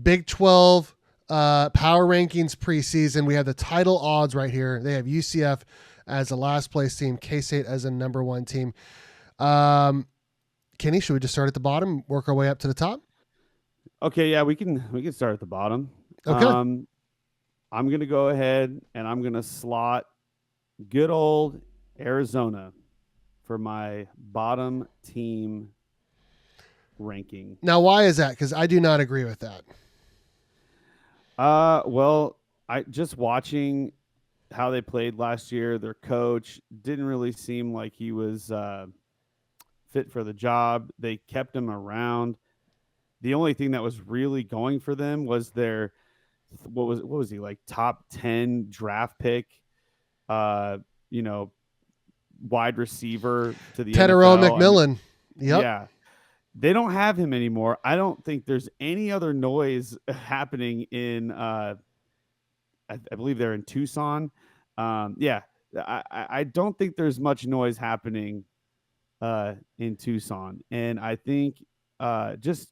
Big 12 power rankings preseason. We have the title odds right here. They have UCF as the last place team, K-State as a number one team. Kenny, should we just start at the bottom, work our way up to the top? Okay, yeah, we can start at the bottom. Okay. I'm gonna go ahead and I'm gonna slot good old Arizona for my bottom team ranking. Now, why is that? Because I do not agree with that. Well, I just watching how they played last year. Their coach didn't really seem like he was fit for the job. They kept him around. The only thing that was really going for them was their what was he like top 10 draft pick, uh, you know, wide receiver to the Tedero NFL. I mean, McMillan. Yep. yeah, they don't have him anymore. I don't think there's any other noise happening in I believe they're in Tucson. Yeah, I don't think there's much noise happening in Tucson, and I think just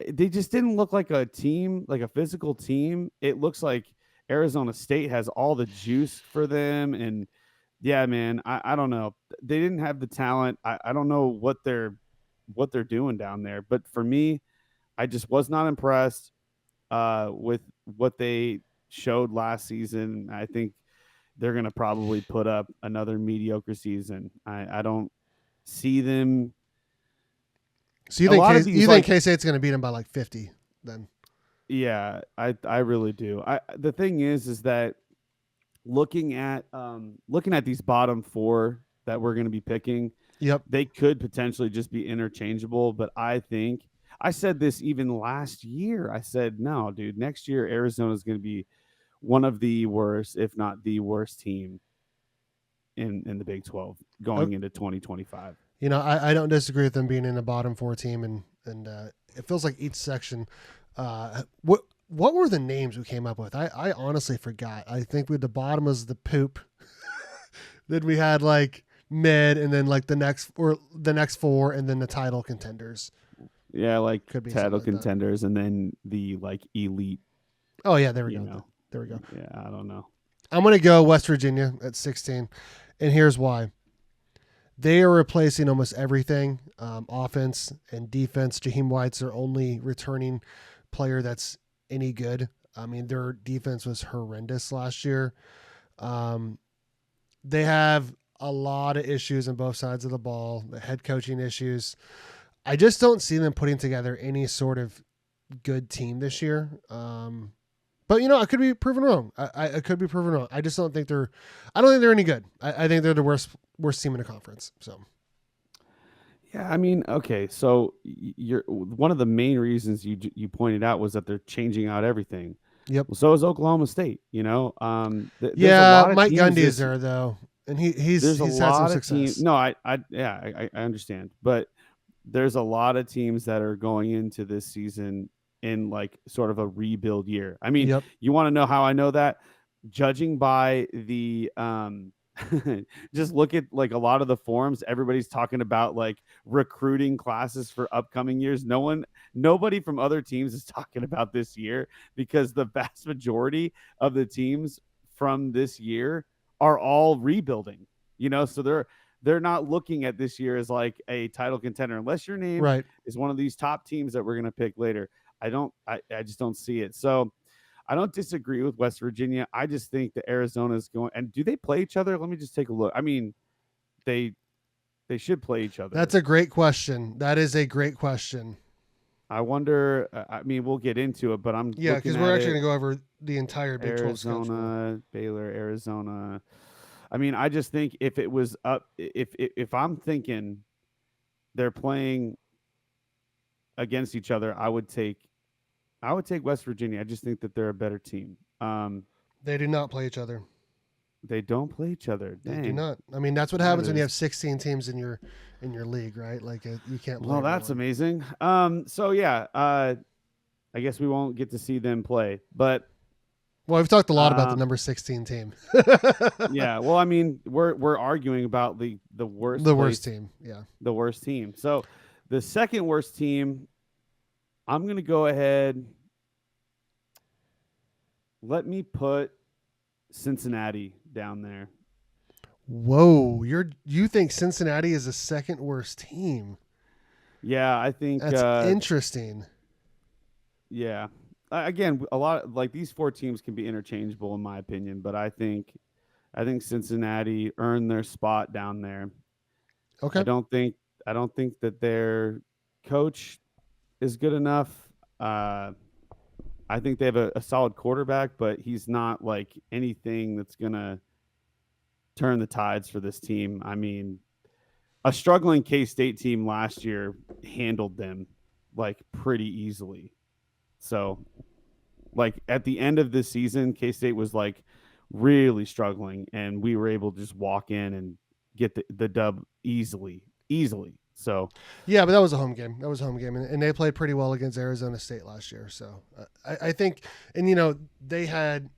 they just didn't look like a team, like a physical team. It looks like Arizona State has all the juice for them, and yeah, man, I don't know. They didn't have the talent. I don't know what they're doing down there, but for me, I just was not impressed with what they showed last season. I think they're going to probably put up another mediocre season. I don't see them. So you A think lot K- of these, you think like, K-State's going to beat them by like 50 then? yeah, I really do. The thing is that looking at these bottom four that we're going to be picking, Yep. they could potentially just be interchangeable. But I think I said this even last year. I said, no, dude, next year Arizona is going to be one of the worst, if not the worst team in the Big 12 Oh, going into 2025. I don't disagree with them being in the bottom four team, and it feels like each section. What were the names we came up with? I honestly forgot. I think the bottom was the poop. Then we had like mid, and then like the next four, and then the title contenders. Yeah, like Could be something title like that. contenders and then the like elite, Oh yeah, there we you go. know. There we go. Yeah, I don't know. I'm gonna go West Virginia at 16, and here's why. They are replacing almost everything, offense and defense. Jaheim White's their only returning player that's any good. I mean, their defense was horrendous last year. Um, they have a lot of issues on both sides of the ball, the head coaching issues. I just don't see them putting together any sort of good team this year. But I could be proven wrong. I could be proven wrong. I just don't think they're. I don't think they're any good. I think they're the worst team in the conference. So Yeah, I mean, okay, so you're one of the main reasons you pointed out was that they're changing out everything. yep. Well, so is Oklahoma State. There's a Yeah, lot of Mike teams Gundy is this. there though, and he's There's a he's had some lot of teams. success. No, I understand, but there's a lot of teams that are going into this season in like sort of a rebuild year. I mean, Yep. you want to know how I know that? Judging by the just look at like a lot of the forums, everybody's talking about like recruiting classes for upcoming years. Nobody from other teams is talking about this year because the vast majority of the teams from this year are all rebuilding. So they're not looking at this year as like a title contender unless your name Right. is one of these top teams that we're going to pick later. I just don't see it. So I don't disagree with West Virginia. I just think that Arizona is going. And do they play each other? Let me just take a look. I mean, they they should play each That's other. a great question. That is a great question. I wonder. I mean, we'll get into it, but I'm Yeah, because looking we're at actually it. going to go over the entire Big 12 schedule. Arizona, Baylor, Arizona. I mean, I just think if it was up, if I'm thinking they're playing against each other, I would take West Virginia. I just think that they're a better team. They do not play each other. They don't play each other. They do Dang, not. I mean, that's what that happens when you is have 16 teams in your league, right? Like you can't play well. That's everyone. amazing. So yeah. I guess we won't get to see them play, but Well, we've talked a lot about the um, number 16 team. yeah. Well, I mean, we're arguing about the worst The worst place, team. Yeah. the worst team. So the second worst team, I'm gonna go ahead. let me put Cincinnati down there. Whoa, you think Cincinnati is the second worst team? Yeah, I think. That's interesting. Yeah, again, a lot like these four teams can be interchangeable in my opinion, but I think Cincinnati earned their spot down there. I Okay. don't think I don't think that their coach is good enough. Uh, I think they have a solid quarterback, but he's not like anything that's gonna turn the tides for this team. I mean, a struggling K State team last year handled them like pretty easily. So, like at the end of this season, K State was like really struggling, and we were able to just walk in and get the dub easily. So, Yeah, but that was a home game. That was a home game, and they played pretty well against Arizona State last year. So I think, and they had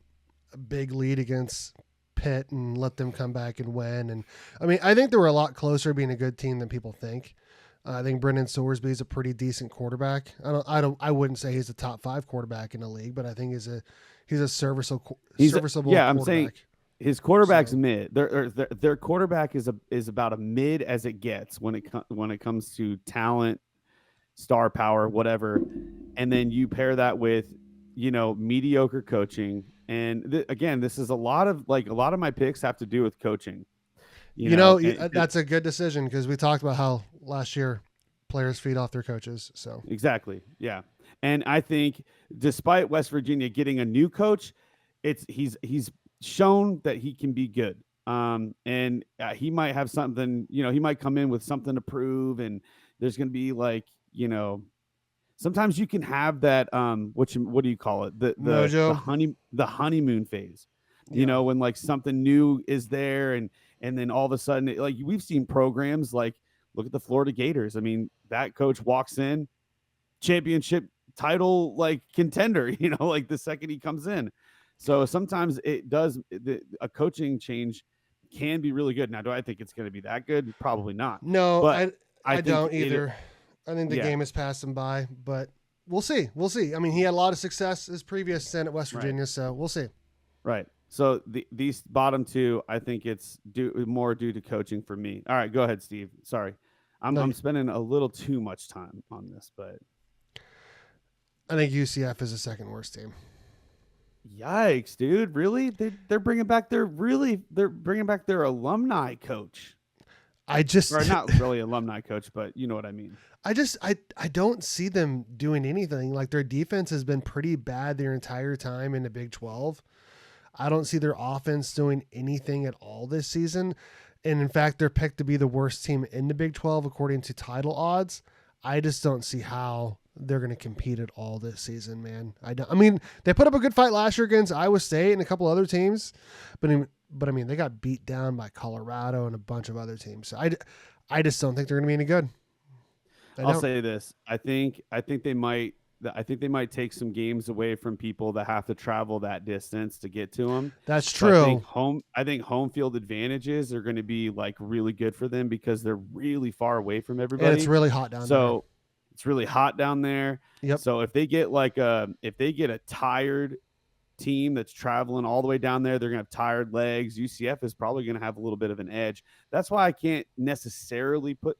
a big lead against Pitt and let them come back and win. And I mean, I think they were a lot closer being a good team than people think. I think Brendan Sorsby is a pretty decent quarterback. I wouldn't say he's a top 5 quarterback in the league, but I think he's a serviceable yeah, I'm saying quarterback. his quarterback's So mid. Their quarterback is about a mid as it gets when it comes to talent, star power, whatever. And then you pair that with mediocre coaching. And again, this is a lot of my picks have to do with coaching. that's a good decision because we talked about how last year players feed off their coaches. So exactly, yeah. And I think despite West Virginia getting a new coach, he's shown that he can be good. And he might have something. He might come in with something to prove, and there's going to be sometimes you can have that what do you call it, Mojo, the honeymoon phase, yeah, when like something new is there, and then all of a sudden like we've seen programs like look at the Florida Gators. I mean, that coach walks in, championship title like contender, like the second he comes in. So sometimes a coaching change can be really good. Now, do I think it's going to be that good? Probably not. no, But I think don't either. I think the yeah, game has passed him by, but we'll see. We'll see. I mean, he had a lot of success his previous stint at West right. Virginia, so we'll see. Right. So these bottom two, I think it's more due to coaching for me. All right, go ahead, Steve. Sorry, No, I'm spending a little too much time on this, but I think UCF is the second worst team. yikes, dude! Really? They're bringing back their alumni coach, I just or not really alumni coach, but you know what I mean. I don't see them doing anything. Like their defense has been pretty bad their entire time in the Big 12. I don't see their offense doing anything at all this season. And in fact, they're picked to be the worst team in the Big 12 according to title odds. I just don't see how they're going to compete at all this season, man. I mean, they put up a good fight last year against Iowa State and a couple other teams, but I mean, they got beat down by Colorado and a bunch of other teams. So I just don't think they're going to be any good. I'll say this: I think they might. I think they might take some games away from people that have to travel that distance to get to them. That's So true. I think home field advantages are going to be like really good for them because they're really far away from everybody. And it's really hot down So it's really hot down there. there. Yep. So if they get a tired team that's traveling all the way down there, they're going to have tired legs. UCF is probably going to have a little bit of an edge. That's why I can't necessarily put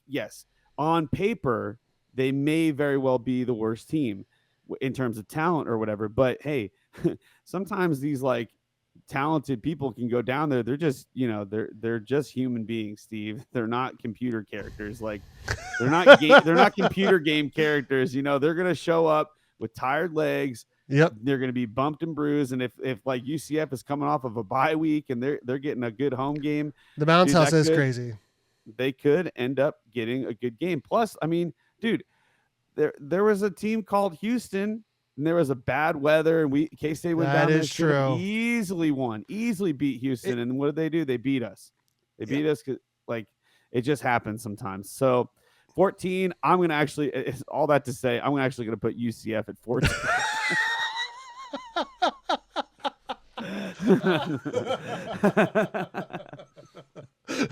yes, on paper, they may very well be the worst team in terms of talent or whatever. But hey, sometimes these like talented people can go down there. They're just, they're just human beings, Steve. They're not computer characters. Like they're not computer game characters. They're going to show up with tired legs. Yep. They're going to be bumped and bruised. And if like UCF is coming off of a bye week and they're getting a good home game, the bounce house is crazy. They could end up getting a good game. Plus, I mean, dude, there was a team called Houston, and there was a bad weather, and K-State went down there. That is true. Easily beat Houston, and what did they do? They beat us. They beat us because it just happens sometimes. So 14, I'm gonna actually all that to say, I'm actually gonna put UCF at 14.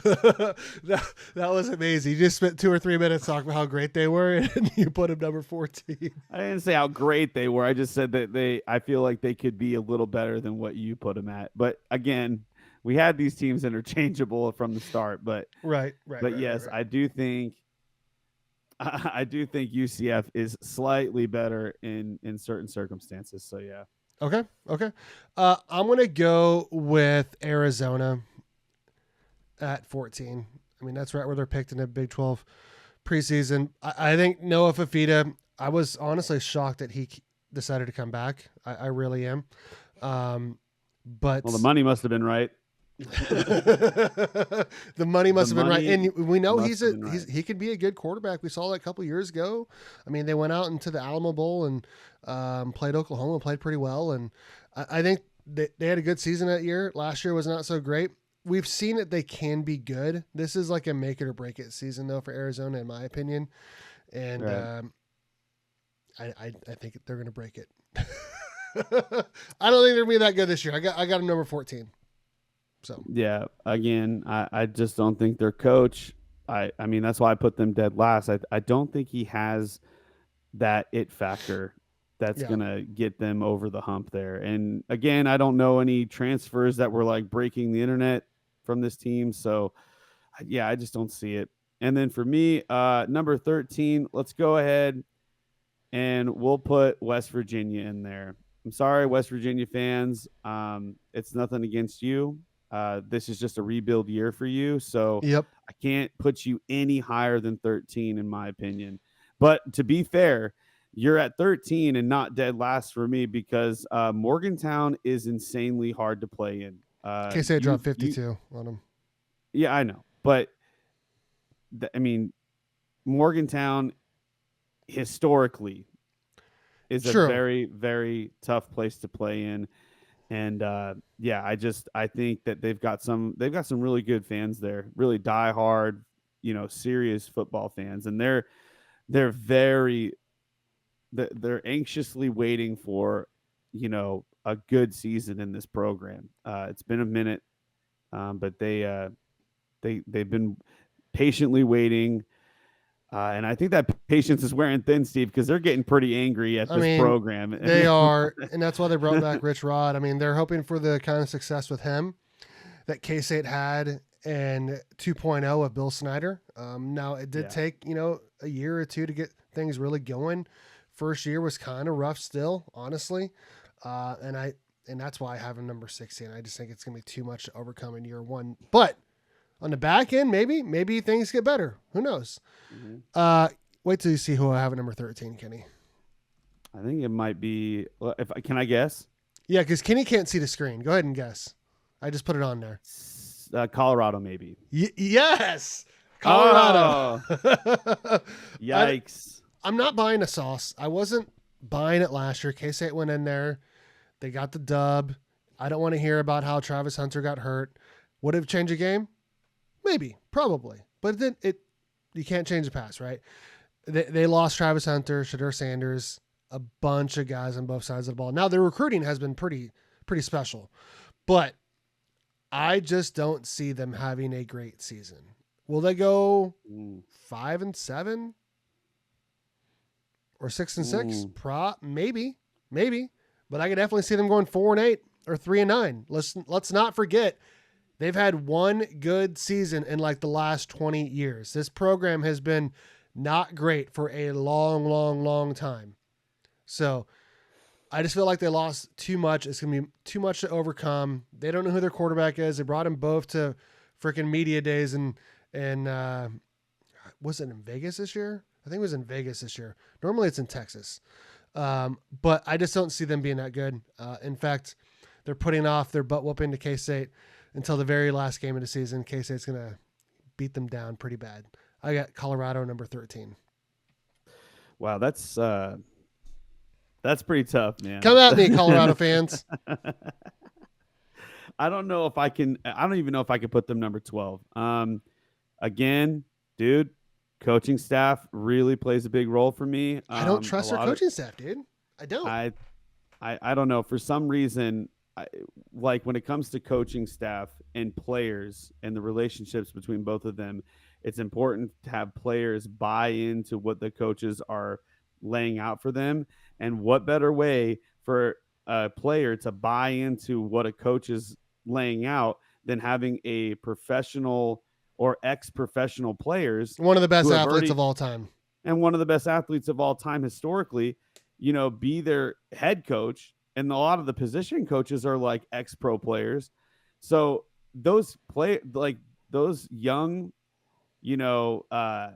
that was amazing. You just spent 2 or 3 minutes talking about how great they were, and you put them number 14. I didn't say how great they were. I just said that I feel like they could be a little better than what you put them at. But again, we had these teams interchangeable from the start. Right. But yes, I do think UCF is slightly better in certain circumstances. So yeah. Okay. I'm gonna go with Arizona at 14. I mean, that's right where they're picked in the Big 12 preseason. I think Noah Fafita. I was honestly shocked that he decided to come back. I really am. But Well, the money must have been right. the money must have been right, and we know he could be a good quarterback. We saw that a couple years ago. I mean, they went out into the Alamo Bowl and played Oklahoma, played pretty well, and I think they had a good season that year. Last year was not so great. We've seen that they can be good. This is like a make it or break it season, though, for Arizona, in my opinion, and right. I think they're going to break it. I don't think they're going to be that good this year. I got them number 14. So yeah, again, I just don't think their coach. I mean that's why I put them dead last. I don't think he has that it factor that's gonna get them over the hump there. And again, I don't know any transfers that were like breaking the internet from this team. So yeah, I just don't see it. And then for me, number 13, let's go ahead and we'll put West Virginia in there. I'm sorry, West Virginia fans. It's nothing against you. This is just a rebuild year for you. So yep. I can't put you any higher than 13, in my opinion. But to be fair, you're at 13 and not dead last for me because Morgantown is insanely hard to play in. KSTATE dropped 52 on them. Yeah, I know. But, I mean, Morgantown historically is a very, very tough place to play in. And yeah, I think that they've got some really good fans there, really diehard, serious football fans, and they're anxiously waiting for, a good season in this program. It's been a minute, but they've been patiently waiting. And I think that patience is wearing thin, Steve, because they're getting pretty angry at this program. They are, and that's why they brought back Rich Rod. I mean, they're hoping for the kind of success with him that K-State had in 2.0 of Bill Snyder. Now, it did take, a year or two to get things really going. First year was kind of rough still, honestly. And that's why I have him number 16. I just think it's going to be too much to overcome in year one. But on the back end, maybe things get better. Who knows? Mm-hmm. Wait till you see who I have at number 13, Kenny. I think it might be. Can I guess? Yeah, because Kenny can't see the screen. Go ahead and guess. I just put it on there. Colorado, maybe. Yes, Colorado. Oh. Yikes! I'm not buying the sauce. I wasn't buying it last year. K-State went in there. They got the dub. I don't want to hear about how Travis Hunter got hurt. Would it change a game? Maybe, probably, but then you can't change the past, right? They lost Travis Hunter, Shedeur Sanders, a bunch of guys on both sides of the ball. Now their recruiting has been pretty special, but I just don't see them having a great season. Will they go 5-7 or 6-6? Maybe, but I could definitely see them going 4-8 or 3-9. Let's not forget. They've had one good season in like the last 20 years. This program has been not great for a long time. So I just feel like they lost too much. It's going to be too much to overcome. They don't know who their quarterback is. They brought them both to freaking media days and was it in Vegas this year? I think it was in Vegas this year. Normally it's in Texas. But I just don't see them being that good. In fact, they're putting off their butt whooping to K-State until the very last game of the season. K-State's going to beat them down pretty bad. I got Colorado number 13. Wow, that's pretty tough, man. Come at me, Colorado fans. I don't know if I can. I don't even know if I could put them number 12. Again, dude, coaching staff really plays a big role for me. I don't trust their coaching staff, dude. I don't. I don't know. For some reason, I, like when it comes to coaching staff and players and the relationships between both of them, it's important to have players buy into what the coaches are laying out for them. And what better way for a player to buy into what a coach is laying out than having a professional or ex-professional players One of the who best have athletes already, of all time. and one of the best athletes of all time historically, be their head coach. And a lot of the position coaches are like ex pro players. So those young, you know, uh,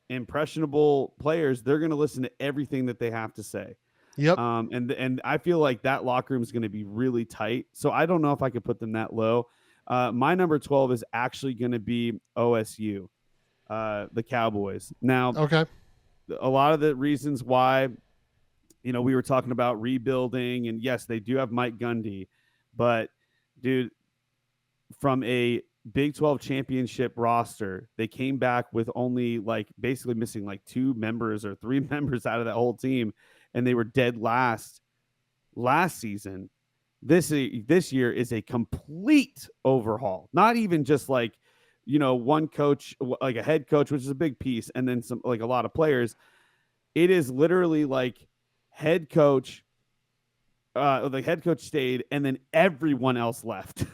impressionable players, they're going to listen to everything that they have to say. Yep. And I feel like that locker room is going to be really tight. So I don't know if I could put them that low. My number 12 is actually going to be OSU, the Cowboys. Now, Okay. a lot of the reasons why, we were talking about rebuilding, and yes, they do have Mike Gundy, but dude, from a Big 12 championship roster, they came back with only like basically missing like two members or three members out of that whole team, and they were dead last season. This year is a complete overhaul. Not even just like, one coach, like a head coach, which is a big piece, and then some, like a lot of players. It is literally like head coach, the head coach stayed, and then everyone else left.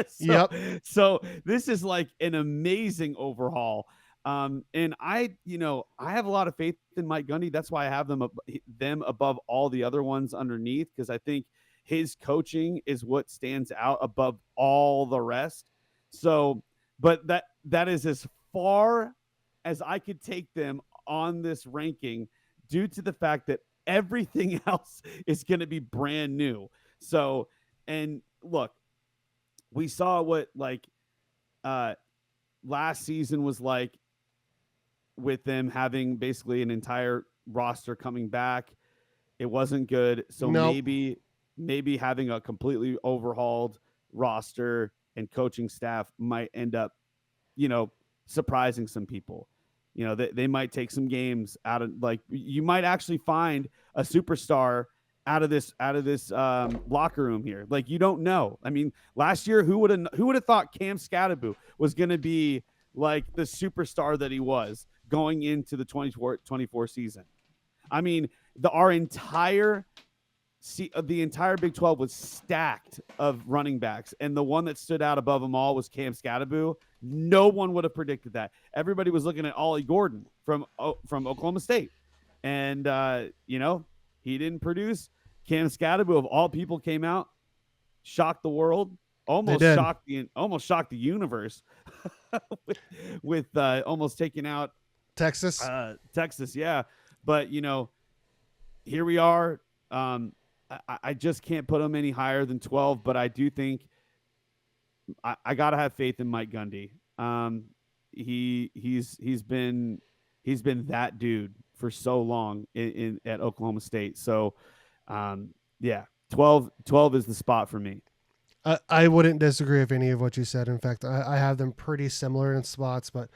so, Yep. so this is like an amazing overhaul. And I have a lot of faith in Mike Gundy. That's why I have them above all the other ones underneath, because I think his coaching is what stands out above all the rest. So, but that is as far as I could take them on this ranking, due to the fact that everything else is going to be brand new. So, and look, we saw what like last season was like, with them having basically an entire roster coming back. It wasn't good. So Nope. maybe having a completely overhauled roster and coaching staff might end up, surprising some people. They might take some games out of, like, you might actually find a superstar out of this locker room here. Like, you don't know. I mean, last year, who would have thought Cam Scatterbo was going to be like the superstar that he was going into the 2024 season? I mean, the entire Big 12 was stacked of running backs, and the one that stood out above them all was Cam Scatterbo. No one would have predicted that. Everybody was looking at Ollie Gordon from Oklahoma State, and he didn't produce. Cam Scatterbo, of all people, came out, shocked the world, They almost did. shocked the universe with almost taking out Texas. Texas. Yeah, but here we are. I just can't put him any higher than 12, but I do think I gotta have faith in Mike Gundy. He's been that dude for so long at Oklahoma State. So, yeah, 12 is the spot for me. I wouldn't disagree with any of what you said. In fact, I have them pretty similar in spots, but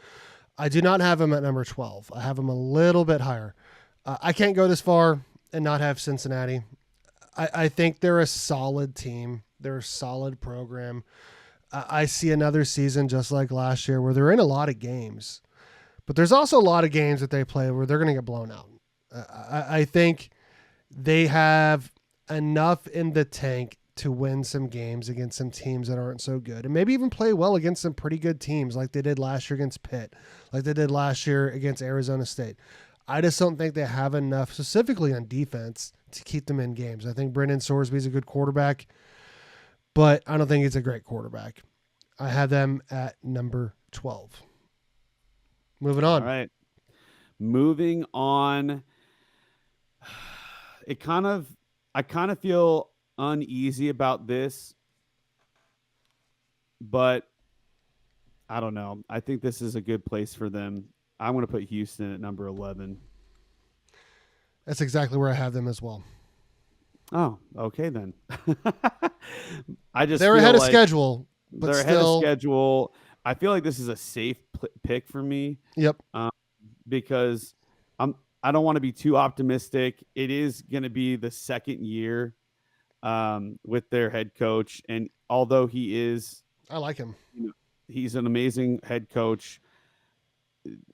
I do not have them at number 12. I have them a little bit higher. I can't go this far and not have Cincinnati. I think they're a solid team. They're a solid program. I see another season just like last year where they're in a lot of games, but there's also a lot of games that they play where they're going to get blown out. I think they have enough in the tank to win some games against some teams that aren't so good, and maybe even play well against some pretty good teams like they did last year against Pitt, like they did last year against Arizona State. I just don't think they have enough, specifically on defense, to keep them in games. I think Brendan Sorsby's a good quarterback, but I don't think he's a great quarterback. I have them at number 12. Moving All on. right, moving on. I kind of feel uneasy about this, but I don't know. I think this is a good place for them. I'm going to put Houston at number 11. That's exactly where I have them as well. Oh, okay then. I just They're feel ahead of like schedule, but they're ahead of still. schedule. I feel like this is a safe pick for me, Yep. because I don't want to be too optimistic. It is going to be the second year with their head coach. And although he is, I like him. he's an amazing head coach,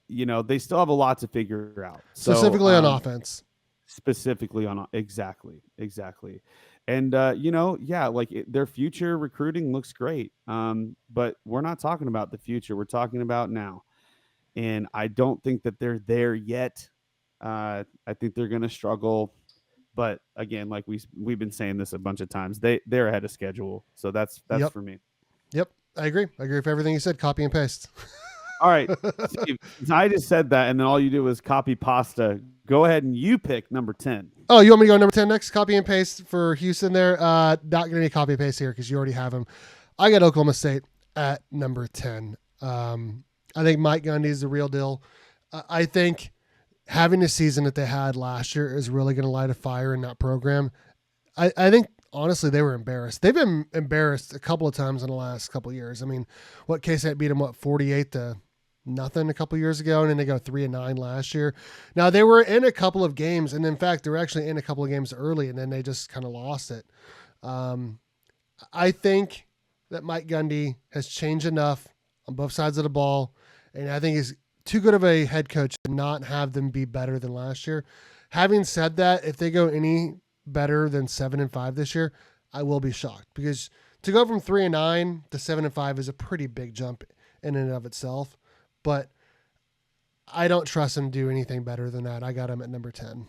they still have a lot to figure out. So, Specifically on offense. specifically on exactly. And their future recruiting looks great. But we're not talking about the future. We're talking about now. And I don't think that they're there yet. I think they're going to struggle. But again, like we've been saying this a bunch of times, they're ahead of schedule. So that's Yep. for me. Yep. I agree with everything you said. Copy and paste. All right, Steve, I just said that, and then all you do is copy pasta. Go ahead and you pick number 10. Oh, you want me to go number 10 next? Copy and paste for Houston there. Not going to need copy and paste here because you already have him. I got Oklahoma State at number 10. I think Mike Gundy is the real deal. I think having the season that they had last year is really going to light a fire in that program. I think, honestly, they were embarrassed. They've been embarrassed a couple of times in the last couple of years. I mean, K-State beat them, 48-0 a couple of years ago, and then they go 3-9 last year. Now, they were in a couple of games, and in fact, they were actually in a couple of games early, and then they just kind of lost it. I think that Mike Gundy has changed enough on both sides of the ball, and I think he's too good of a head coach to not have them be better than last year. Having said that, if they go any better than 7-5 this year, I will be shocked, because to go from 3-9 to 7-5 is a pretty big jump in and of itself. But I don't trust him to do anything better than that. I got him at number 10.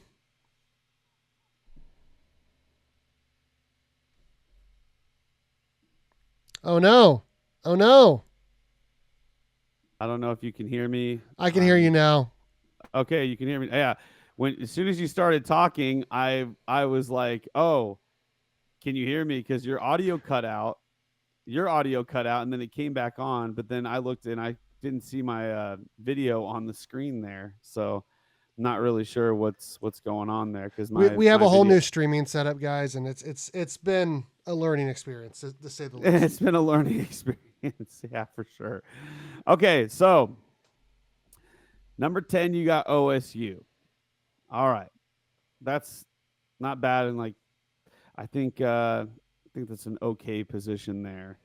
Oh no. Oh no. I don't know if you can hear me. I can hear you now. Okay, you can hear me. Yeah. As soon as you started talking, I was like, "Oh, can you hear me?" Because your audio cut out. And then it came back on. But then I looked and I didn't see my video on the screen there, so I'm not really sure what's going on there. Because we have a whole new streaming setup, guys, and it's been a learning experience, to say the least. It's been a learning experience, yeah, for sure. Okay, so number 10, you got OSU. All right, that's not bad, and I think that's an okay position there.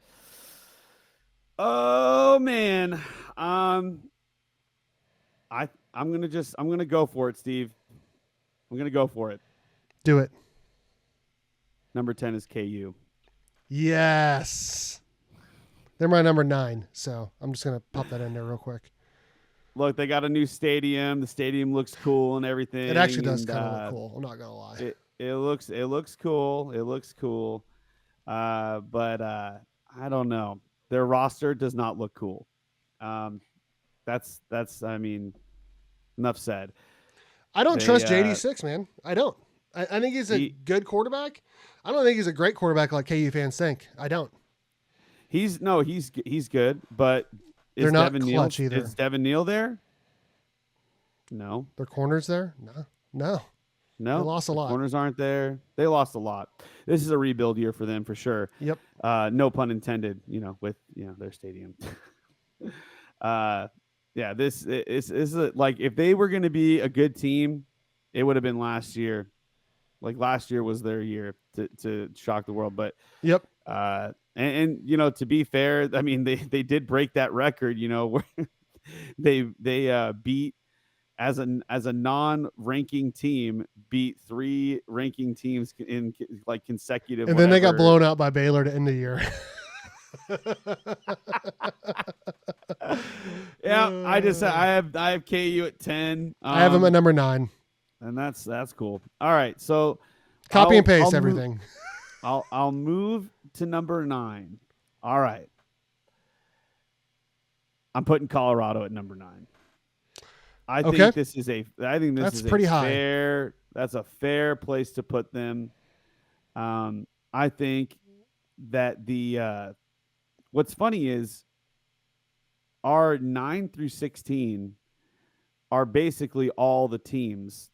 Oh man, I'm gonna go for it, Steve. I'm gonna go for it. Do it. Number 10 is KU. Yes, they're my number 9, so I'm just gonna pop that in there real quick. Look, they got a new stadium. The stadium looks cool and everything. It actually does kind of look cool. I'm not gonna lie. It looks cool. It looks cool. But I don't know. Their roster does not look cool. That's I mean, enough said. I don't trust JD6, man. I don't. I think he's a good quarterback. I don't think he's a great quarterback like KU fans think. I don't. He's good, but they're not clutch either. Is Devin Neal there? No. Their corners there? No. They lost a lot. Corners aren't there. They lost a lot. This is a rebuild year for them for sure. Yep. No pun intended. With their stadium. This is like if they were going to be a good team, it would have been last year. Like last year was their year to shock the world. But yep. And to be fair, I mean they did break that record. Where they beat. As a non-ranking team, beat 3 ranking teams in consecutive. And then they got blown out by Baylor to end the year. Yeah, I have KU at 10. I have them at number 9, and that's cool. All right, so copy and paste everything. I'll move to number 9. All right, I'm putting Colorado at number 9. I think this is pretty high. That's a fair place to put them. I think that the what's funny is our 9 through 16 are basically all the teams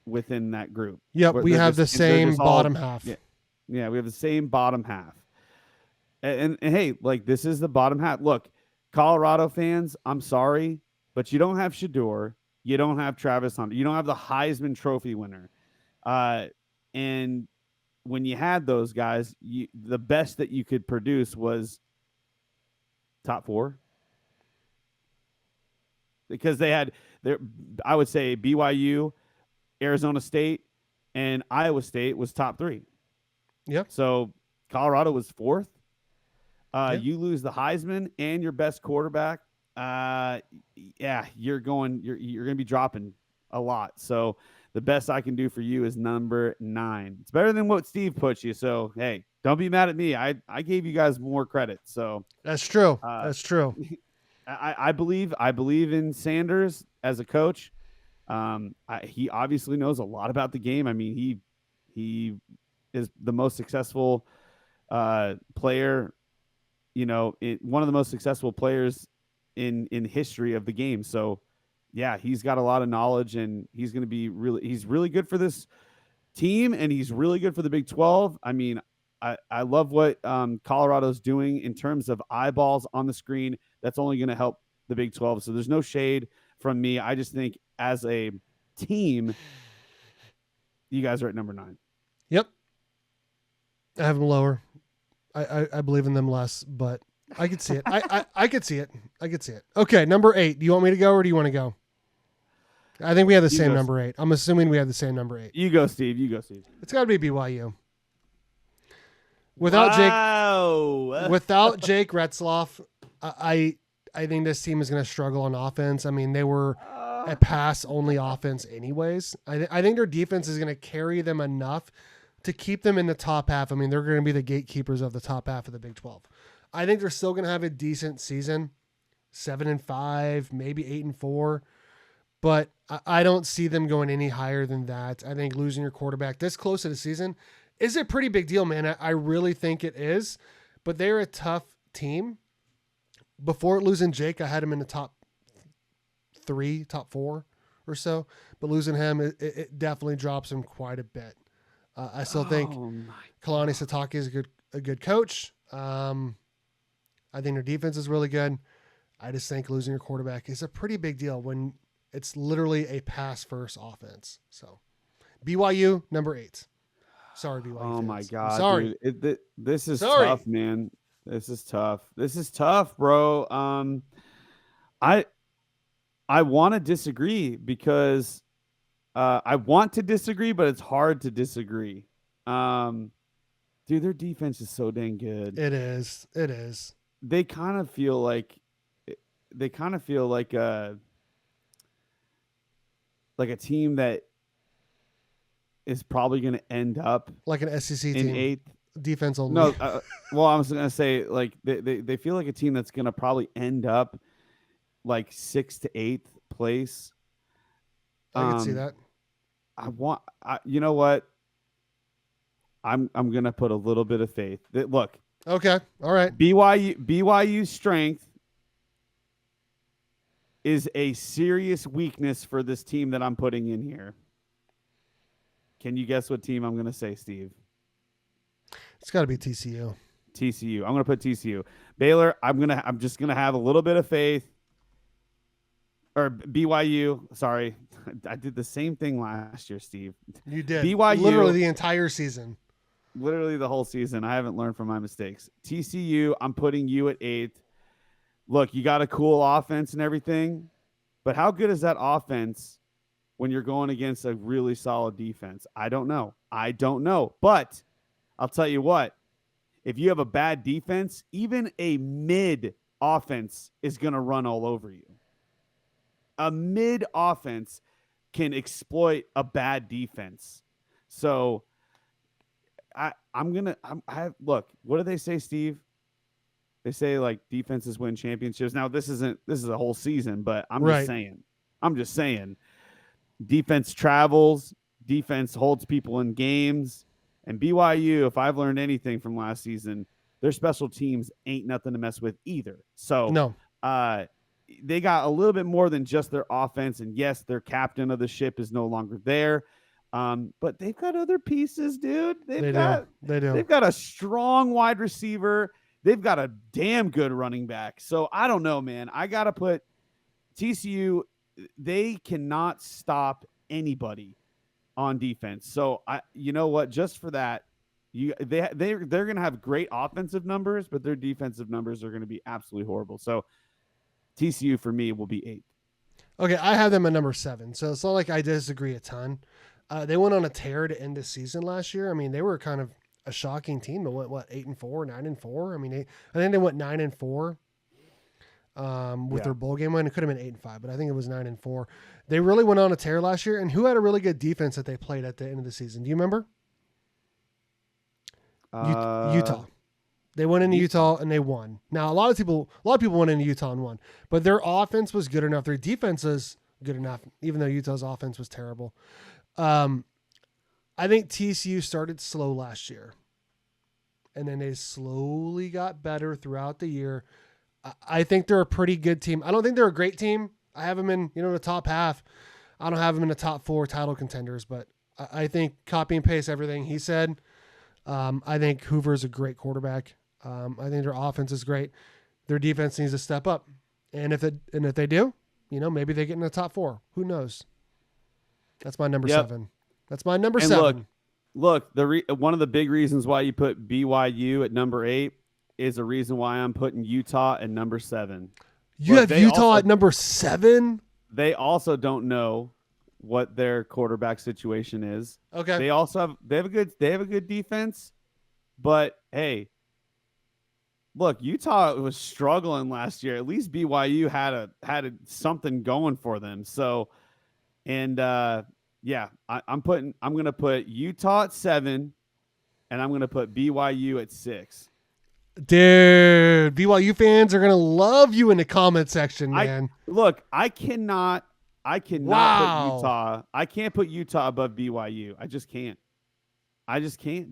within that group. Yep, we have the same bottom half. Yeah, we have the same bottom half. And hey, this is the bottom half. Look, Colorado fans, I'm sorry, but you don't have Shedeur. You don't have Travis Hunter. You don't have the Heisman Trophy winner. And when you had those guys, the best that you could produce was top 4 because they had their. I would say BYU, Arizona State, and Iowa State was top 3. Yep. So Colorado was 4th. Yep. You lose the Heisman and your best quarterback. Yeah, you're going to be dropping a lot. So the best I can do for you is number 9. It's better than what Steve put you. So hey, don't be mad at me. I gave you guys more credit. So That's true. uh, That's true. I believe in Sanders as a coach. He obviously knows a lot about the game. I mean, he is the most successful player. One of the most successful players in history of the game. So, yeah, he's got a lot of knowledge, and he's going to be he's really good for this team, and he's really good for the Big 12. I mean, I love what Colorado's doing in terms of eyeballs on the screen. That's only going to help the Big 12. So there's no shade from me. I just think as a team, you guys are at number 9. Yep. I have them lower. I believe in them less, but I could see it. I could see it. I could see it. Okay, number 8. Do you want me to go or do you want to go? I think we have the same number 8. I'm assuming we have the same number 8. You go, Steve. It's got to be BYU. Without Jake Retzloff, I think this team is going to struggle on offense. I mean, they were a pass-only offense anyways. I think their defense is going to carry them enough to keep them in the top half. I mean, they're going to be the gatekeepers of the top half of the Big 12. I think they're still going to have a decent season, 7-5, maybe 8-4, but I don't see them going any higher than that. I think losing your quarterback this close to the season is a pretty big deal, man. I really think it is, but they're a tough team. Before losing Jake, I had him in the top 3, top 4 or so, but losing him, it definitely drops him quite a bit. I still think Kalani Sitake is a good coach. I think their defense is really good. I just think losing your quarterback is a pretty big deal when it's literally a pass-first offense. So, BYU, number 8. Sorry, BYU Oh, fans. my God. I'm sorry. Dude. This is tough, man. This is tough, bro. I want to disagree because I want to disagree, but it's hard to disagree. Dude, their defense is so dang good. It is. They kind of feel like a team that is probably going to end up like an SEC in team. 8th. Defense only. No, well, I was going to say like they feel like a team that's going to probably end up like 6th to 8th place. I can see that. You know what? I'm gonna put a little bit of faith. Look, okay, all right. BYU's strength is a serious weakness for this team that I'm putting in here. Can you guess what team I'm gonna say, Steve? It's got to be TCU. TCU. I'm gonna put TCU. Baylor. I'm just gonna have a little bit of faith. Or BYU. Sorry, I did the same thing last year, Steve. You did. BYU. Literally the entire season. Literally the whole season. I haven't learned from my mistakes. TCU, I'm putting you at 8th. Look, you got a cool offense and everything, but how good is that offense when you're going against a really solid defense? I don't know. But I'll tell you what, if you have a bad defense, even a mid offense is going to run all over you. A mid offense can exploit a bad defense. So look, what do they say, Steve? They say like defenses win championships. Now this is a whole season, but I'm just saying defense travels, defense holds people in games, and BYU, if I've learned anything from last season, their special teams ain't nothing to mess with either. So no. They got a little bit more than just their offense, and yes, their captain of the ship is no longer there. But they've got other pieces, dude. They do. They've got a strong wide receiver. They've got a damn good running back. So I don't know, man. I got to put TCU. They cannot stop anybody on defense. So you know what? Just for that, They're going to have great offensive numbers, but their defensive numbers are going to be absolutely horrible. So TCU for me will be 8th. Okay, I have them at number 7, so it's not like I disagree a ton. They went on a tear to end the season last year. I mean, they were kind of a shocking team. They went 8-4, 9-4. I mean, I think they went 9-4 with their bowl game win. It could have been 8-5, but I think it was 9-4. They really went on a tear last year. And who had a really good defense that they played at the end of the season? Do you remember? Utah. They went into Utah and they won. Now a lot of people went into Utah and won, but their offense was good enough. Their defense is good enough, even though Utah's offense was terrible. I think TCU started slow last year, and then they slowly got better throughout the year. I think they're a pretty good team. I don't think they're a great team. I have them in the top half. I don't have them in the top 4 title contenders, but I think copy and paste everything he said. I think Hoover is a great quarterback. I think their offense is great. Their defense needs to step up, and if they do, maybe they get in the top 4. Who knows? That's my number 7. That's my number 7. Look, one of the big reasons why you put BYU at number 8 is a reason why I'm putting Utah at number 7. You have Utah at number 7? They also don't know what their quarterback situation is. Okay. They have a good defense, but hey, look, Utah was struggling last year. At least BYU had something going for them. So, and yeah, I'm going to put Utah at 7, and I'm going to put BYU at 6. Dude, BYU fans are going to love you in the comment section, man. I cannot put Utah. I can't put Utah above BYU. I just can't.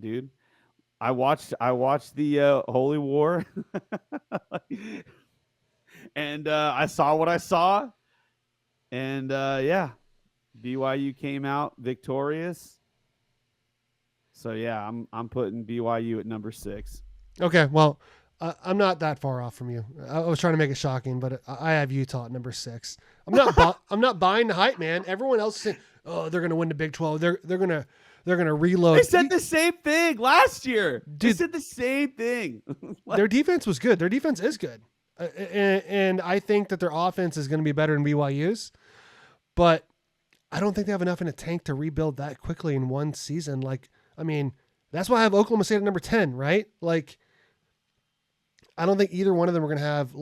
Dude. I watched the Holy War, and I saw what I saw, and yeah, BYU came out victorious. So yeah, I'm putting BYU at number 6. Okay, well, I'm not that far off from you. I was trying to make it shocking, but I have Utah at number 6. I'm not buying the hype, man. Everyone else is saying, "Oh, they're going to win the Big 12. They're going to reload." They said the same thing last year. Dude, they said the same thing. Their defense was good. Their defense is good, and I think that their offense is going to be better than BYU's. But I don't think they have enough in the tank to rebuild that quickly in one season. That's why I have Oklahoma State at number 10, right? I don't think either one of them are going to have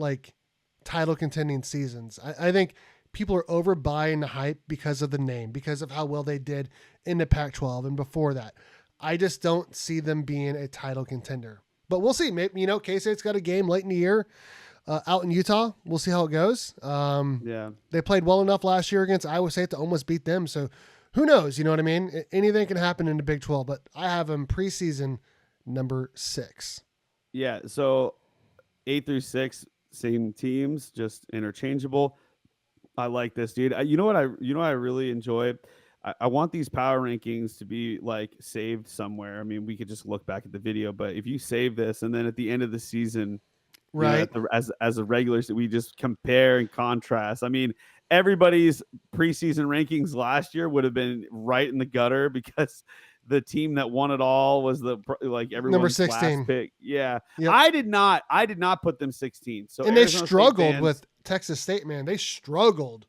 title contending seasons. I think people are overbuying the hype because of the name, because of how well they did in the Pac-12 and before that. I just don't see them being a title contender. But we'll see. Maybe, K-State's got a game late in the year out in Utah. We'll see how it goes. Yeah. They played well enough last year against Iowa State to almost beat them. So who knows? You know what I mean? Anything can happen in the Big 12, but I have them preseason number 6. Yeah. So 8 through 6, same teams, just interchangeable. I like this, dude. You know what I really enjoy? I want these power rankings to be saved somewhere. I mean, we could just look back at the video, but if you save this and then at the end of the season, right, as a regulars, we just compare and contrast. I mean, everybody's preseason rankings last year would have been right in the gutter because the team that won it all was everyone's number 16 last pick. Yeah. Yep. I did not put them 16. So and Arizona they struggled with Texas State, man. They struggled.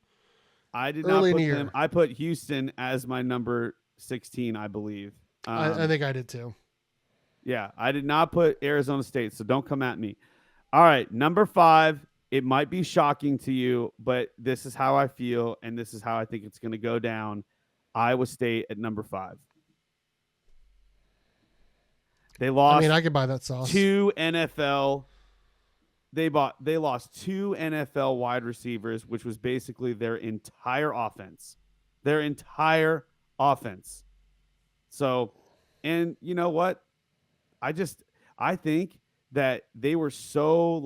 I did not put them. I put Houston as my number 16, I believe. I think I did too. Yeah, I did not put Arizona State, so don't come at me. All right, number 5. It might be shocking to you, but this is how I feel, and this is how I think it's going to go down. Iowa State at number 5. They lost. I could buy that sauce. 2 NFL. They lost 2 NFL wide receivers, which was basically their entire offense. So, and you know what? I think that they were so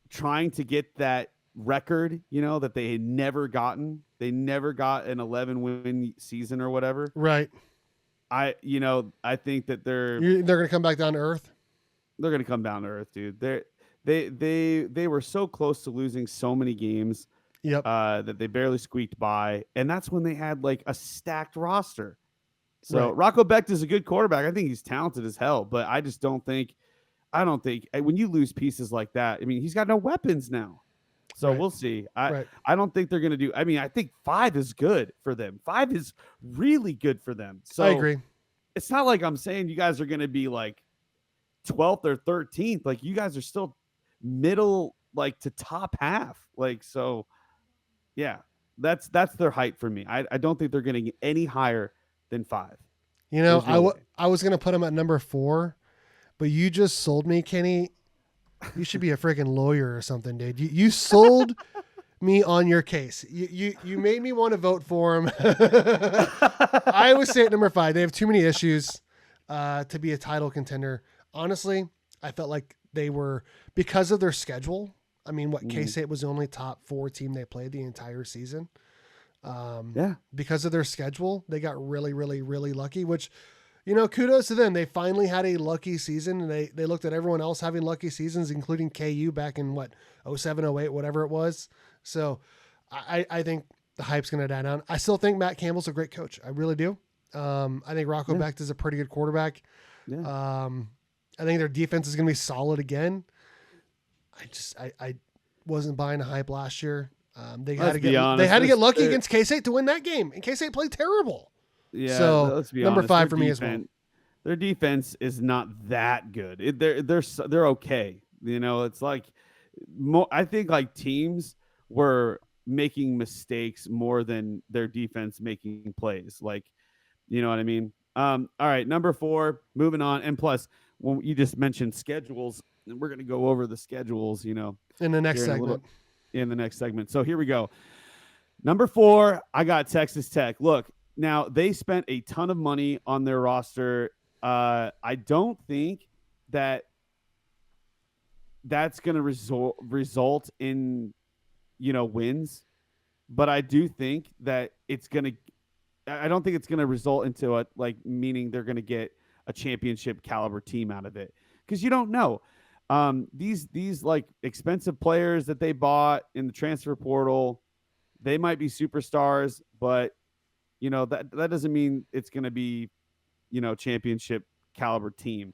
trying to get that record, that they had never gotten. They never got an 11-win season or whatever. Right. I think that they're going to come back down to earth. They're going to come down to earth, dude. They were so close to losing so many games. Yep. That they barely squeaked by, and that's when they had a stacked roster. So Right. Rocco Becht is a good quarterback. I think he's talented as hell, but I just don't think. I don't think when you lose pieces like that. I mean, he's got no weapons now. So Right. we'll see. I Right. I don't think they're going to do. I mean, I think 5 is good for them. 5 is really good for them. I So agree. it's not like I'm saying you guys are going to be like 12th or 13th. Like you guys are still middle, like to top half. Like so, yeah. That's their height for me. I don't think they're getting any higher than 5. You know, There's no way. I was gonna put him at number 4, but you just sold me, Kenny. You should be a freaking lawyer or something, dude. You sold me on your case. You made me want to vote for him. Iowa State number 5. They have too many issues to be a title contender. Honestly, I felt like they were because of their schedule. I mean, what K State was the only top 4 team they played the entire season. Yeah. Because of their schedule, they got really, really, really lucky, which, you know, kudos to them. They finally had a lucky season, and they looked at everyone else having lucky seasons, including KU back in what, 07, 08, whatever it was. So I think the hype's going to die down. I still think Matt Campbell's a great coach. I really do. I think Rocco Becht is a pretty good quarterback. Yeah. I think their defense is going to be solid again. I wasn't buying the hype last year. They had to get lucky against K-State to win that game, and K-State played terrible. Yeah, so let's be number honest. 5 for me as well. Their defense is not that good. They're okay. You know, it's like I think like teams were making mistakes more than their defense making plays. Like, you know what I mean? All right, number 4, moving on. And plus, when you just mentioned schedules, and we're gonna go over the schedules, you know, in the next segment. In the next segment. So here we go. Number 4, I got Texas Tech. Look, now they spent a ton of money on their roster. I don't think that that's going to result in, you know, wins, but I do think that it's going to. I don't think it's going to result into a meaning they're going to get a championship caliber team out of it because you don't know. These like expensive players that they bought in the transfer portal, they might be superstars, but you know that doesn't mean it's going to be, you know, championship caliber team.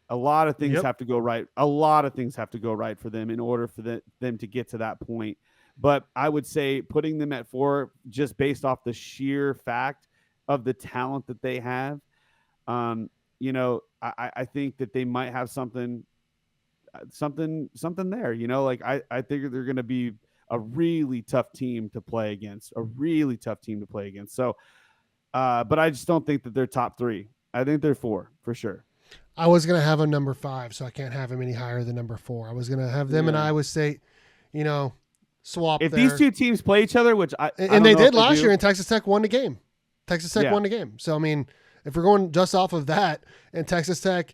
A lot of things have to go right. A lot of things have to go right for them in order for them to get to that point. But I would say putting them at 4 just based off the sheer fact of the talent that they have. You know, I think that they might have something there, you know, like I think they're going to be a really tough team to play against, So, but I just don't think that they're top 3. I think they're 4 for sure. I was going to have a number 5, so I can't have him any higher than number 4. I was going to have them and Iowa State, you know, swap if there. these two teams play each other, which they did last year, and Texas Tech won the game. Won the game. So, I mean, if we're going just off of that, and Texas Tech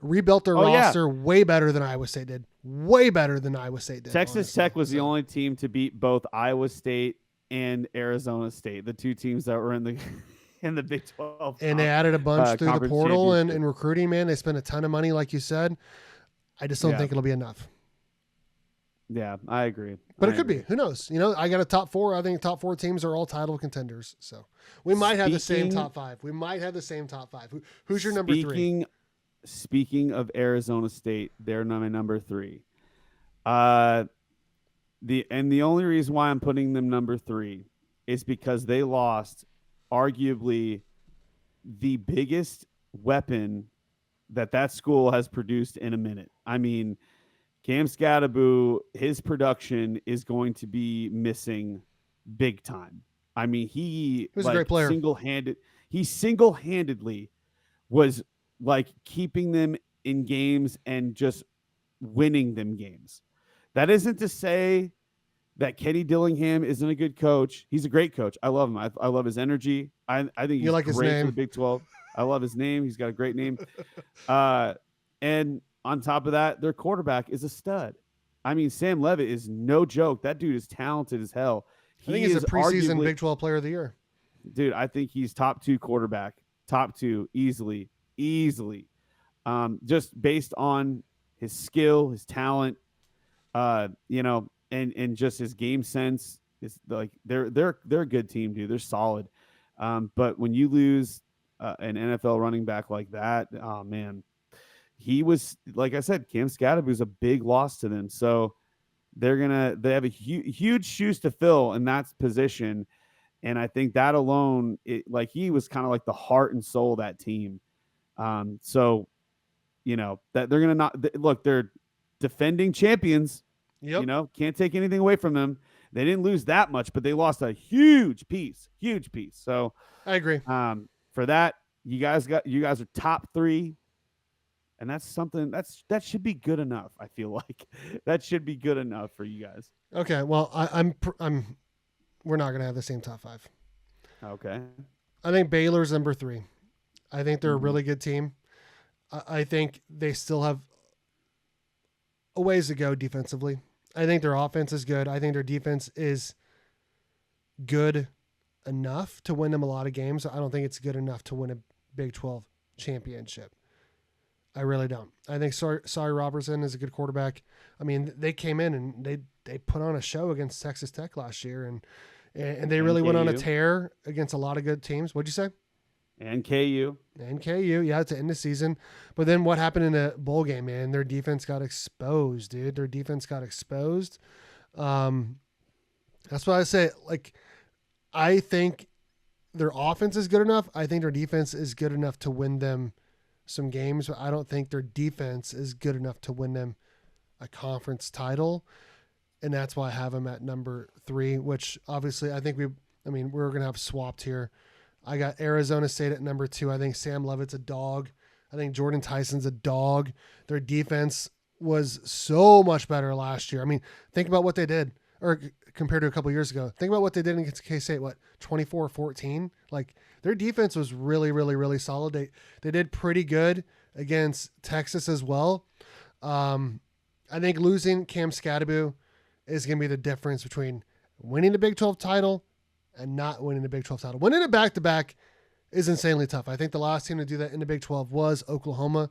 rebuilt their roster way better than Iowa State did. Way better than Iowa State did. Texas Tech was the only team to beat both Iowa State and Arizona State, the 2 teams that were in the in the Big 12. And they added a bunch through the portal and recruiting, man. They spent a ton of money, like you said. I just don't think it'll be enough. Yeah, I agree. But it could be. Who knows? You know, I got a top 4. I think top 4 teams are all title contenders. So we might have the same top 5. Who's your number 3? Speaking of Arizona State, they're my number 3. The only reason why I'm putting them number 3 is because they lost arguably the biggest weapon that school has produced in a minute. I mean, Cam Scattaboo, his production is going to be missing big time. I mean, he was a great player. He single-handedly was like keeping them in games and just winning them games. That isn't to say that Kenny Dillingham isn't a good coach. He's a great coach. I love him. I love his energy. I think he's great for the Big 12. I love his name. He's got a great name. And on top of that, their quarterback is a stud. I mean, Sam Levitt is no joke. That dude is talented as hell. I think he's a preseason Big 12 player of the year. Dude, I think he's top 2 quarterback. Top 2 easily. Just based on his skill, his talent, you know, and just his game sense. It's like they're a good team, dude. They're solid. But when you lose an NFL running back like that, oh man, he was, like I said, Cam Scadaboo's a big loss to them. So they have a huge shoes to fill in that position. And I think that alone, like he was kind of like the heart and soul of that team. So that they're gonna not look. They're defending champions. Yep. Can't take anything away from them. They didn't lose that much, but they lost a huge piece. So I agree. for that, you guys are top 3, and that's something that should be good enough. I feel like that should be good enough for you guys. Okay. Well, I'm. We're not gonna have the same top 5. Okay. I think Baylor's number 3. I think they're a Mhm. really good team. I think they still have a ways to go defensively. I think their offense is good. I think their defense is good enough to win them a lot of games. I don't think it's good enough to win a Big 12 championship. I really don't. I think Sorry Robertson is a good quarterback. I mean, they came in and they put on a show against Texas Tech last year, and they really went on a KU. tear against a lot of good teams. What'd you say? And KU. And KU, yeah, to end the season. But then what happened in the bowl game, man? Their defense got exposed, dude. Their defense got exposed. That's why I say, like, I think their offense is good enough. I think their defense is good enough to win them some games, but I don't think their defense is good enough to win them a conference title. And that's why I have them at number 3, which obviously I think we're going to have swapped here. I got Arizona State at number 2. I think Sam Levitt's a dog. I think Jordan Tyson's a dog. Their defense was so much better last year. I mean, think about what they did, or compared to a couple years ago. Think about what they did against K-State, 24-14? Like, their defense was really, really, really solid. They did pretty good against Texas as well. I think losing Cam Scadaboo is going to be the difference between winning the Big 12 title and not winning the Big 12 title. Winning it back-to-back is insanely tough. I think the last team to do that in the Big 12 was Oklahoma,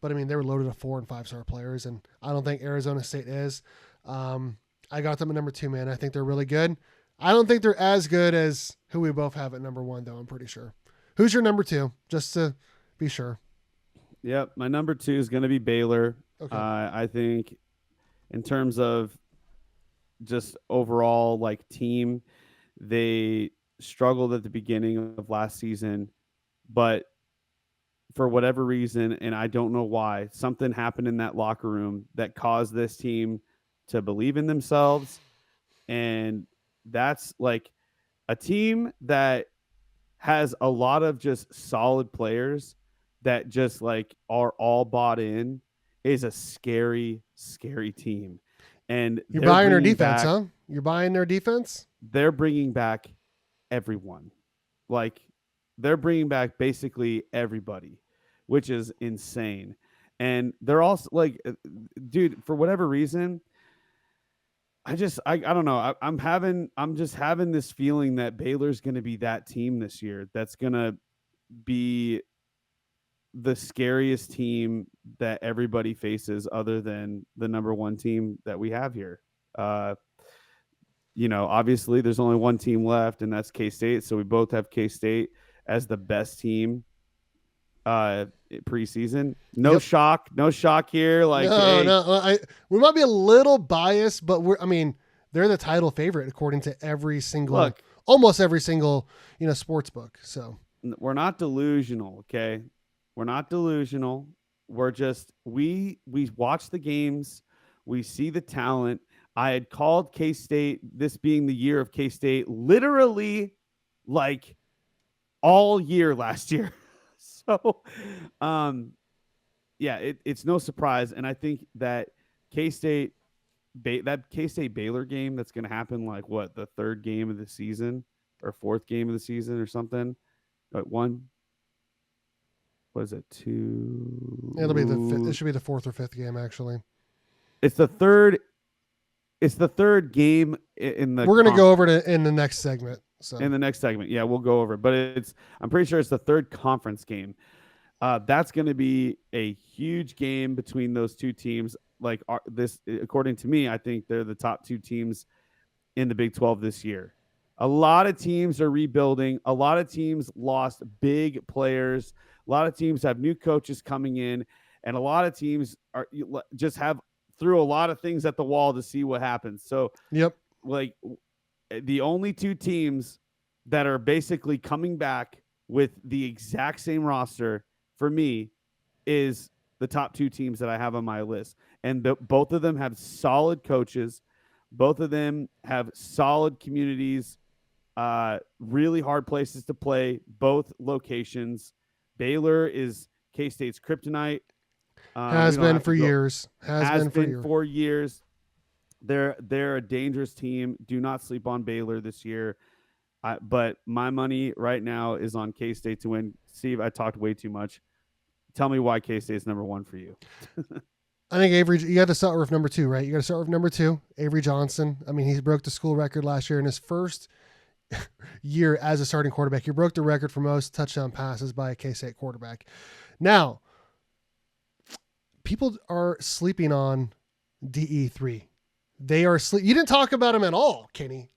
but I mean, they were loaded of 4 and 5-star players, and I don't think Arizona State is. I got them at number 2, man. I think they're really good. I don't think they're as good as who we both have at number 1, though, I'm pretty sure. Who's your number 2, just to be sure? Yep, my number 2 is going to be Baylor. Okay. I think in terms of just overall like team, they struggled at the beginning of last season, but for whatever reason, and I don't know why, something happened in that locker room that caused this team to believe in themselves. And that's like a team that has a lot of just solid players that just like are all bought in is a scary, scary team. And You're buying their bringing defense, back, huh? You're buying their defense? they're bringing back everyone. Like they're bringing back basically everybody, which is insane. And they're also like, dude, for whatever reason, I don't know. I'm just having this feeling that Baylor's going to be that team this year. That's going to be the scariest team that everybody faces, other than the number 1 team that we have here. Obviously there's only one team left, and that's K-State. So we both have K-State as the best team preseason. No Yep. shock here. Like, No, hey, no. We might be a little biased, but they're the title favorite according to almost every single, sports book. So we're not delusional, okay? We're not delusional. We're just we watch the games, we see the talent. I had called K-State, this being the year of K-State, literally like all year last year. So, it's no surprise, and I think that K-State K-State Baylor game that's going to happen like the 3rd game of the season or 4th game of the season or something. What is it? 2. it'll be it should be the 4th or 5th game, actually. It's the 3rd. It's the 3rd game in the. We're going to go over it in the next segment. So in the next segment, yeah, we'll go over it. But I'm pretty sure it's the 3rd conference game. That's going to be a huge game between those two teams. Like according to me, I think they're the top 2 teams in the Big 12 this year. A lot of teams are rebuilding. A lot of teams lost big players. A lot of teams have new coaches coming in, and a lot of teams are just have threw a lot of things at the wall to see what happens. So, Yep. like, the only two teams that are basically coming back with the exact same roster for me is the top two teams that I have on my list. And both of them have solid coaches. Both of them have solid communities, really hard places to play, both locations. Baylor is K-State's kryptonite. Has been for years. Has been for years. They're a dangerous team. Do not sleep on Baylor this year. But my money right now is on K-State to win. Steve, I talked way too much. Tell me why K-State's number one for you. I think Avery, you got to start with number 2, right? You got to start with number 2, Avery Johnson. I mean, he broke the school record last year in his first year as a starting quarterback. He broke the record for most touchdown passes by a K-State quarterback. Now, people are sleeping on DE3. They are sleep. You didn't talk about him at all, Kenny.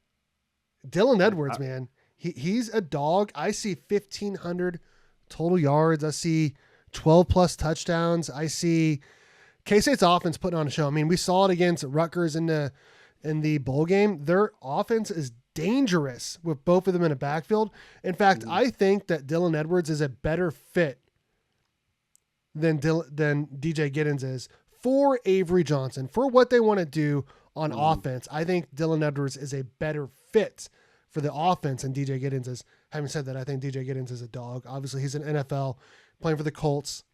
Dylan Edwards, man. He's a dog. I see 1,500 total yards. I see 12 plus touchdowns. I see K-State's offense putting on a show. I mean, we saw it against Rutgers in the bowl game. Their offense is dangerous with both of them in a backfield. In fact, I think that Dylan Edwards is a better fit than DJ Giddens is for Avery Johnson, for what they want to do on offense. I think Dylan Edwards is a better fit for the offense than DJ Giddens is. Having said that, I think DJ Giddens is a dog. Obviously, he's an NFL playing for the Colts.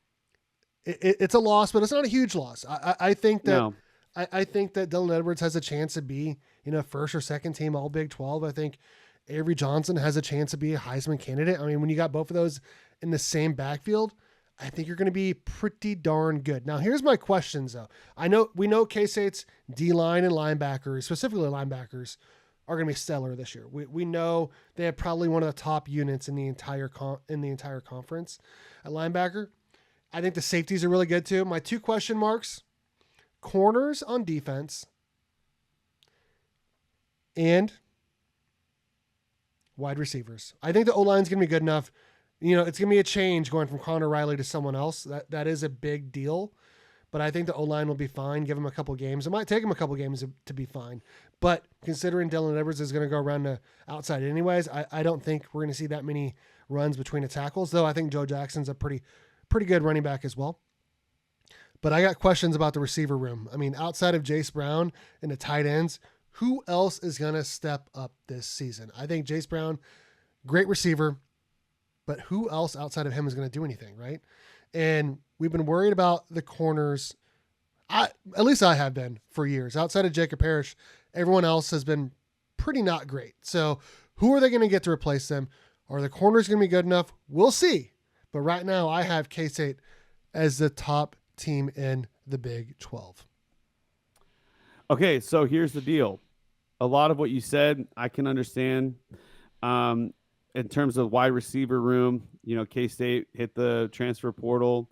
It's a loss, but it's not a huge loss. I think that no. I think that Dylan Edwards has a chance to be, first or second team all Big 12. I think Avery Johnson has a chance to be a Heisman candidate. I mean, when you got both of those in the same backfield, I think you're going to be pretty darn good. Now, here's my questions, though. We know K-State's D-line and linebackers, specifically linebackers, are going to be stellar this year. We know they have probably one of the top units in the entire conference at linebacker. I think the safeties are really good too. My 2 question marks: corners on defense and wide receivers. I think the O-line's going to be good enough. It's going to be a change going from Connor Riley to someone else. That is a big deal. But I think the O-line will be fine. Give him a couple games. It might take him a couple games to be fine. But considering Dylan Edwards is going to go around the outside anyways, I don't think we're going to see that many runs between the tackles, though I think Joe Jackson's a pretty good running back as well. But I got questions about the receiver room. I mean, outside of Jace Brown and the tight ends, who else is going to step up this season? I think Jace Brown, great receiver, but who else outside of him is going to do anything, right? And we've been worried about the corners. At least I have been for years. Outside of Jacob Parrish, everyone else has been pretty not great. So who are they going to get to replace them? Are the corners going to be good enough? We'll see. But right now I have K-State as the top team in the Big 12. Okay, so here's the deal. A lot of what you said, I can understand. In terms of wide receiver room, K-State hit the transfer portal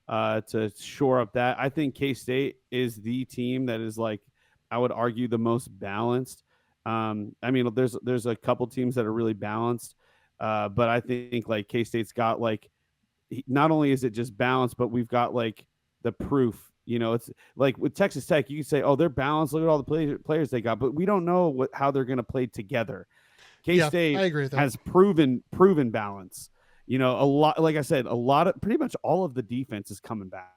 to shore up that. I think K-State is the team that is, like, I would argue, the most balanced. I mean, there's a couple teams that are really balanced, but I think, like, K-State's got, like, not only is it just balanced, but we've got, like, the proof. It's like with Texas Tech, you can say, oh, they're balanced. Look at all the players they got, but we don't know how they're going to play together. K-State has proven balance. A lot, like I said, pretty much all of the defense is coming back.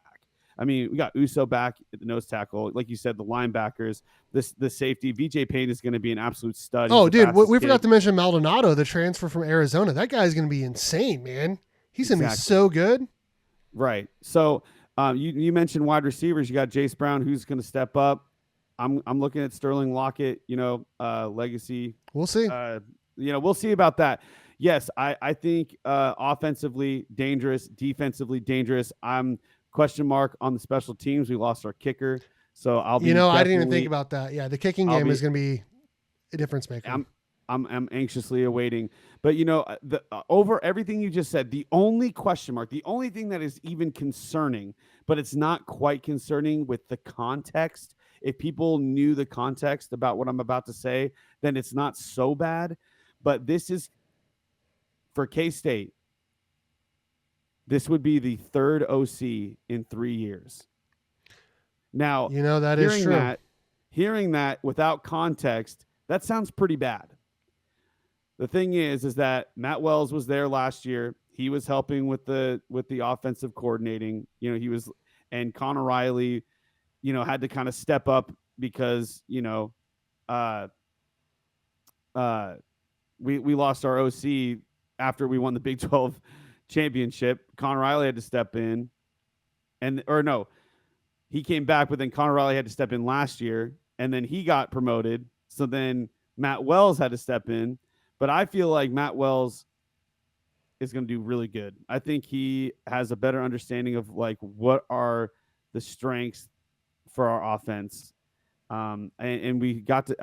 I mean, we got Uso back at the nose tackle. Like you said, the linebackers, the safety. VJ Payne is going to be an absolute stud. Oh, dude, we forgot to mention Maldonado, the transfer from Arizona. That guy's going to be insane, man. He's going to be so good. Right. So you mentioned wide receivers. You got Jace Brown, who's going to step up. I'm looking at Sterling Lockett, legacy. We'll see. We'll see about that. Yes, I think offensively dangerous, defensively dangerous. I'm question mark on the special teams. We lost our kicker, so I'll be. I didn't even think about that. Yeah, the kicking game is going to be a difference maker. I'm anxiously awaiting, but over everything you just said, the only question mark, the only thing that is even concerning, but it's not quite concerning with the context. If people knew the context about what I'm about to say, then it's not so bad. But this is for K-State. This would be the third OC in 3 years. Now, That is true. Hearing that without context, that sounds pretty bad. The thing is that Matt Wells was there last year. He was helping with the offensive coordinating. He was, and Connor Riley, had to kind of step up because we lost our OC after we won the Big 12 championship. Connor Riley had to step in, he came back, but then Connor Riley had to step in last year, and then he got promoted. So then Matt Wells had to step in. But I feel like Matt Wells is going to do really good. I think he has a better understanding of like what are the strengths for our offense. And we got to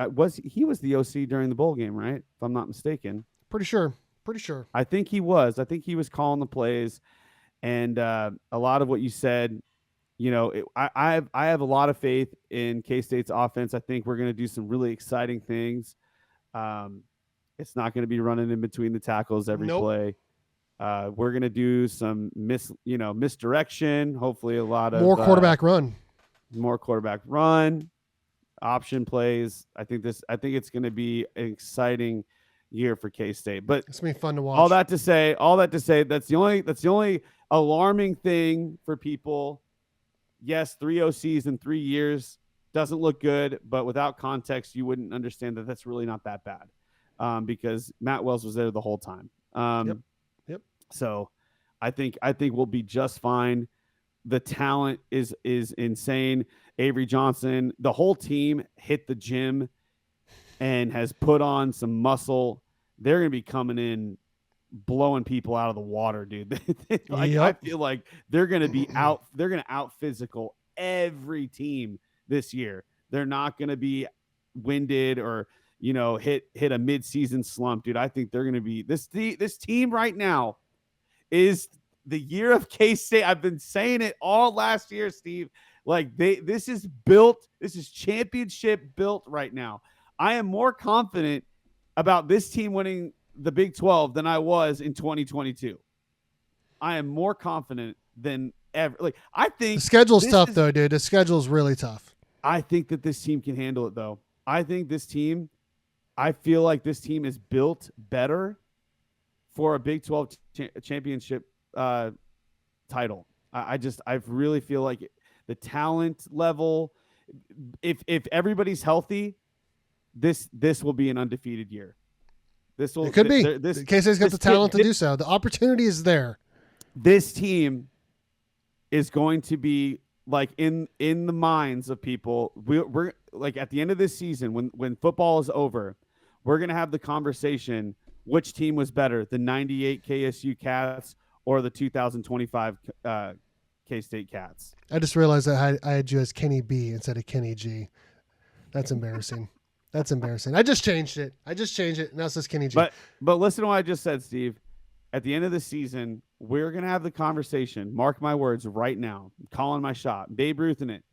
he was the OC during the bowl game, right? If I'm not mistaken. Pretty sure. I think he was. I think he was calling the plays, and a lot of what you said. I have a lot of faith in K-State's offense. I think we're going to do some really exciting things. It's not going to be running in between the tackles every play. We're going to do some misdirection. Hopefully, a lot of more quarterback run, option plays. I think it's going to be an exciting year for K-State. But it's going to be fun to watch. All that to say, that's the only alarming thing for people. Yes, 3 OCs in 3 years doesn't look good, but without context, you wouldn't understand that that's really not that bad, because Matt Wells was there the whole time. Yep. So I think we'll be just fine. The talent is insane. Avery Johnson, the whole team hit the gym and has put on some muscle. They're going to be coming in blowing people out of the water, dude. I feel like they're going to be out. They're going to out physical every team this year. They're not going to be winded or hit a mid-season slump, dude. I think they're going to be this team right now is the year of K-State. I've been saying it all last year, Steve. Like this is championship built right now. I am more confident about this team winning the Big 12 than I was in 2022. I am more confident than ever. Like I think the schedule's tough though, dude. The schedule's really tough. I think that this team can handle it though. I feel like this team is built better for a Big 12 championship title. I really feel like the talent level, if everybody's healthy, this will be an undefeated year. It could be. K-State's got the talent to do so. The opportunity is there. This team is going to be like in the minds of people. We're like at the end of this season, when football is over, we're gonna have the conversation: which team was better, the '98 KSU Cats or the 2025 K-State Cats? I just realized that I had you as Kenny B instead of Kenny G. That's embarrassing. That's embarrassing. I just changed it. Now it says Kenny G. But listen to what I just said, Steve. At the end of the season, we're going to have the conversation. Mark my words right now. I'm calling my shot. Babe Ruth in it.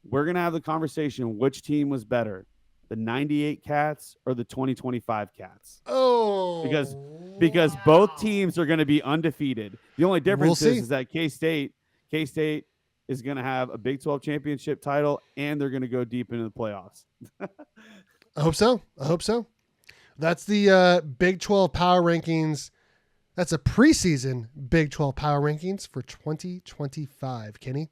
We're going to have the conversation. Which team was better, the 98 Cats or the 2025 Cats? Oh. Because both teams are going to be undefeated. The only difference is that K-State is going to have a Big 12 championship title, and they're going to go deep into the playoffs. I hope so. That's the Big 12 power rankings. That's a preseason Big 12 power rankings for 2025. Kenny?